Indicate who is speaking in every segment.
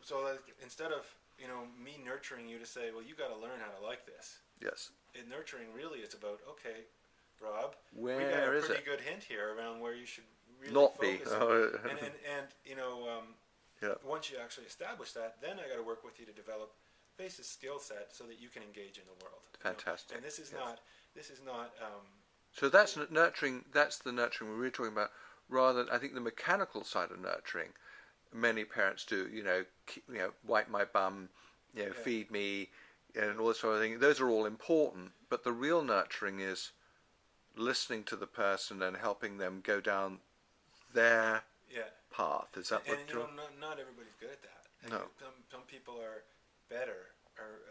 Speaker 1: so like, instead of me nurturing you to say, well, you got to learn how to like this.
Speaker 2: Yes.
Speaker 1: In nurturing, really, it's about, okay, Rob, we got
Speaker 2: Where
Speaker 1: a
Speaker 2: is
Speaker 1: pretty
Speaker 2: it?
Speaker 1: good hint here around where you should really
Speaker 2: Not be.
Speaker 1: focus. And
Speaker 2: Yeah.
Speaker 1: once you actually establish that, then I got to work with you to develop basic skill set so that you can engage in the world.
Speaker 2: Fantastic.
Speaker 1: And this is
Speaker 2: Yes.
Speaker 1: not. This is not.
Speaker 2: So that's nurturing. That's the nurturing we were talking about. Rather than, I think, the mechanical side of nurturing, many parents do. Wipe my bum, feed me, and all this sort of thing. Those are all important. But the real nurturing is listening to the person and helping them go down their path. Is that what you're?
Speaker 1: Not everybody's good at that.
Speaker 2: No.
Speaker 1: Some people are better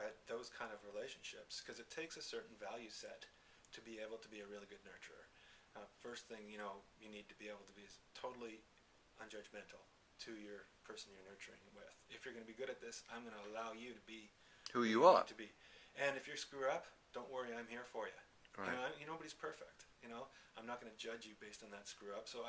Speaker 1: at those kind of relationships because it takes a certain value set to be able to be a really good nurturer. First thing, you need to be able to be totally unjudgmental to your person you're nurturing with. If you're going to be good at this, I'm going to allow you to be
Speaker 2: who you are.
Speaker 1: To be. And if you screw up, don't worry, I'm here for you.
Speaker 2: Right.
Speaker 1: Nobody's perfect. I'm not going to judge you based on that screw up. So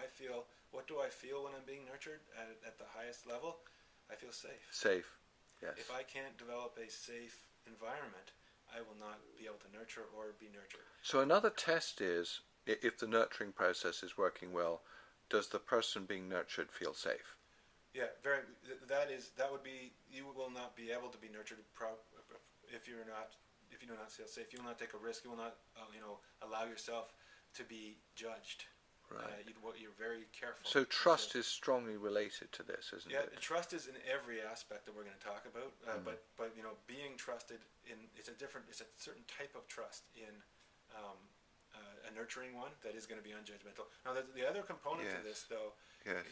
Speaker 1: what do I feel when I'm being nurtured at the highest level? I feel safe.
Speaker 2: Safe, yes.
Speaker 1: If I can't develop a safe environment, I will not be able to nurture or be nurtured.
Speaker 2: So another test is, if the nurturing process is working well, does the person being nurtured feel safe?
Speaker 1: Yeah, that would be, you will not be able to be nurtured if you do not feel safe. You will not take a risk. You will not allow yourself to be judged.
Speaker 2: Right.
Speaker 1: You're very careful.
Speaker 2: So trust is strongly related to this, isn't it?
Speaker 1: Yeah, trust is in every aspect that we're going to talk about. But being trusted it's a certain type of trust in a nurturing one that is going to be unjudgmental. Now, the other component to this, though,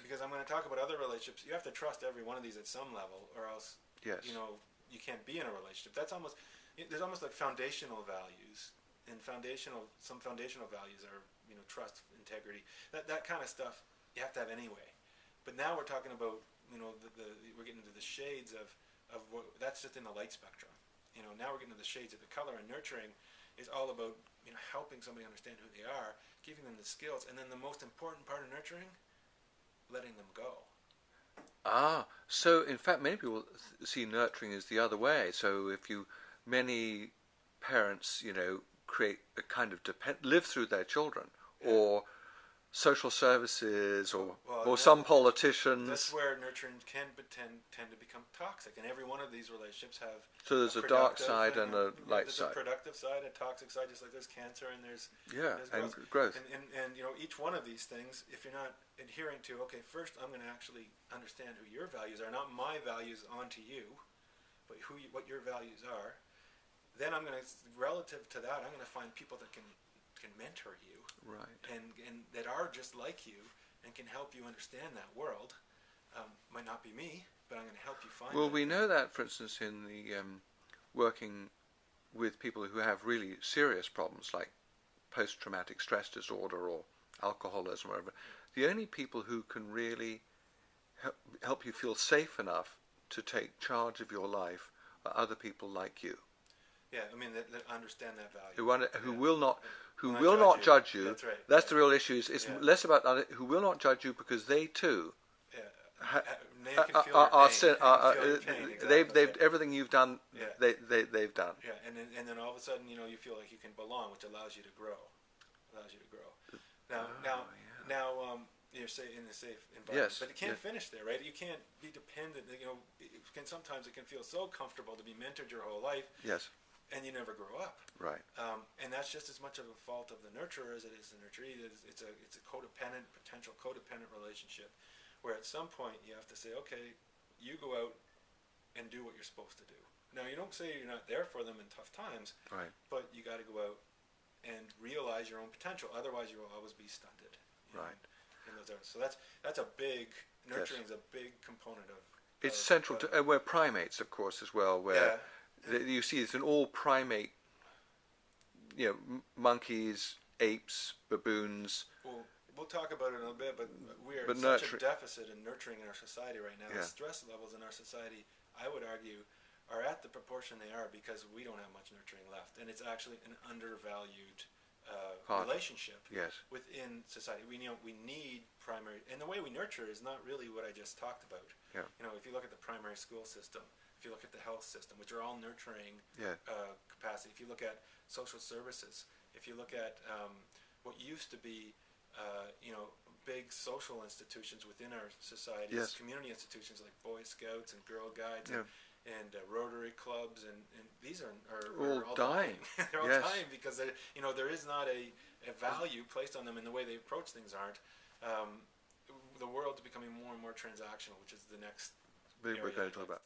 Speaker 1: because I'm going to talk about other relationships, you have to trust every one of these at some level, or else you can't be in a relationship. There's almost like foundational values, and some foundational values are trust, integrity, that kind of stuff you have to have anyway. But now we're talking about we're getting into the shades of what, that's just in the light spectrum. Now we're getting to the shades of the color, and nurturing is all about helping somebody understand who they are, giving them the skills, and then the most important part of nurturing, letting them go.
Speaker 2: So in fact many people see nurturing as the other way. So many parents create a kind of live through their children, or social services, or some politicians.
Speaker 1: That's where nurturing can tend to become toxic, and every one of these relationships have.
Speaker 2: So there's a dark side and a light side.
Speaker 1: There's a productive side, a toxic side, just like there's cancer and there's
Speaker 2: growth.
Speaker 1: And each one of these things, if you're not adhering to, okay, first I'm going to actually understand who your values are, not my values onto you, but what your values are. Then I'm going to, relative to that, I'm going to find people that can mentor you,
Speaker 2: right,
Speaker 1: and that are just like you and can help you understand that world. Might not be me, but I'm going to help you find.
Speaker 2: Well, we know that, for instance, in the working with people who have really serious problems like post-traumatic stress disorder or alcoholism or whatever, the only people who can really help you feel safe enough to take charge of your life are other people like you.
Speaker 1: Yeah, I mean that understand that value.
Speaker 2: Who will not judge you.
Speaker 1: That's right.
Speaker 2: That's the real issue. It's less about who will not judge you because they too. They've everything you've done. They've done.
Speaker 1: Yeah, and then all of a sudden you feel like you can belong, which allows you to grow. Now you're in a safe environment, but it can't finish there, right? You can't be dependent. Sometimes it can feel so comfortable to be mentored your whole life.
Speaker 2: Yes.
Speaker 1: And you never grow up.
Speaker 2: Right.
Speaker 1: And that's just as much of a fault of the nurturer as it is the nurturee. It's a potential codependent relationship, where at some point you have to say, okay, you go out and do what you're supposed to do. Now, you don't say you're not there for them in tough times,
Speaker 2: right,
Speaker 1: but you got to go out and realize your own potential. Otherwise, you will always be stunted.
Speaker 2: Right.
Speaker 1: In those areas. So that's a big, nurturing is a big component of.
Speaker 2: It's central to we're primates, of course, as well, where. You see, it's an all primate. Monkeys, apes, baboons.
Speaker 1: We'll talk about it in a little bit, but we are in such a deficit in nurturing in our society right now. The stress levels in our society, I would argue, are at the proportion they are because we don't have much nurturing left, and it's actually an undervalued relationship within society. We need primary, and the way we nurture is not really what I just talked about.
Speaker 2: Yeah.
Speaker 1: You know, if you look at the primary school system, if you look at the health system, which are all nurturing
Speaker 2: Yeah.
Speaker 1: capacity. If you look at social services, if you look at what used to be, you know, big social institutions within our societies,
Speaker 2: Yes.
Speaker 1: community institutions like Boy Scouts and Girl Guides
Speaker 2: Yeah.
Speaker 1: and Rotary clubs, and these are
Speaker 2: All dying.
Speaker 1: They're all
Speaker 2: Yes.
Speaker 1: dying because you know, there is not a value placed on them, and the way they approach things aren't. The world's becoming more and more transactional, which is the next
Speaker 2: We're
Speaker 1: area
Speaker 2: going
Speaker 1: I'd
Speaker 2: to talk
Speaker 1: like
Speaker 2: about.